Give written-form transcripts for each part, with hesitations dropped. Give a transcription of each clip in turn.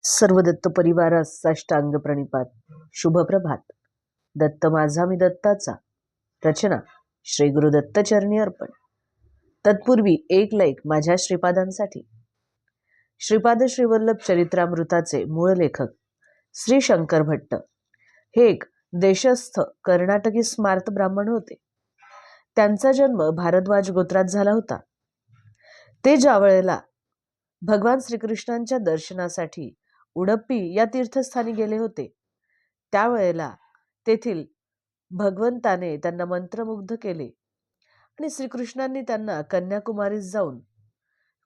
सर्व दत्त परिवारास साष्टांग प्रणिपात. शुभ प्रभात. दत्त माझा मी दत्ताचा. रचना श्री गुरु दत्त चरणी अर्पण. तत्पूर्वी एक लाईक माझ्या श्रीपादांसाठी. श्रीपाद श्रीवल्लभ चरित्रामृताचे मूळ लेखक श्री शंकर भट्ट हे एक देशस्थ कर्नाटकी स्मार्त ब्राह्मण होते. त्यांचा जन्म भारद्वाज गोत्रात झाला होता. ते ज्या वेळेला भगवान श्रीकृष्णांच्या दर्शनासाठी उडप्पी या तीर्थस्थानी गेले होते, त्यावेळेला तेथील भगवंताने त्यांना मंत्रमुग्ध केले आणि श्रीकृष्णांनी त्यांना कन्याकुमारीस जाऊन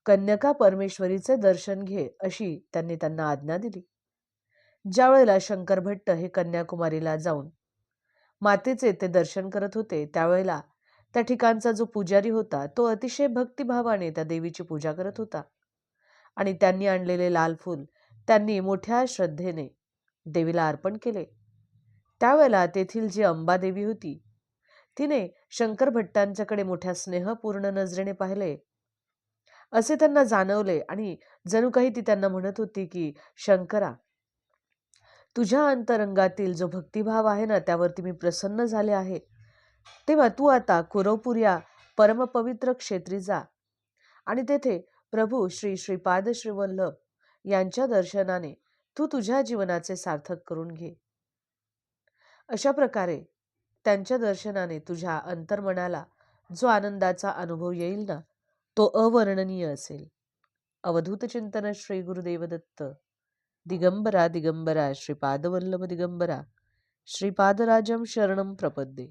कन्यका परमेश्वरीचे दर्शन घे अशी त्यांना आज्ञा दिली. ज्या वेळेला शंकर भट्ट हे कन्याकुमारीला जाऊन मातेचे ते दर्शन करत होते, त्यावेळेला त्या ठिकाणचा जो पुजारी होता तो अतिशय भक्तिभावाने त्या देवीची पूजा करत होता आणि त्यांनी आणलेले लाल फूल त्यांनी मोठ्या श्रद्धेने देवीला अर्पण केले. त्यावेळेला तेथील जी अंबादेवी होती तिने शंकर भट्टांच्याकडे मोठ्या स्नेहपूर्ण नजरेने पाहिले. असे त्यांना जाणवले आणि जणू काही ती त्यांना म्हणत होती की शंकरा, तुझ्या अंतरंगातील जो भक्तिभाव आहे ना, त्यावरती मी प्रसन्न झाले आहे. तेव्हा तू आता कुरवपूर या परमपवित्र क्षेत्री जा आणि तेथे प्रभू श्री श्रीपाद श्रीवल्लभ यांच्या दर्शनाने तू तुझ्या जीवनाचे सार्थक करून घे. अशा प्रकारे त्यांच्या दर्शनाने तुझ्या अंतर्मनाला जो आनंदाचा अनुभव येईल ना, तो अवर्णनीय असेल. अवधूत चिंतन श्री गुरुदेव दत्त. दिगंबरा दिगंबरा श्रीपादवल्लभ दिगंबरा श्रीपादराजम शरणम प्रपद्ये.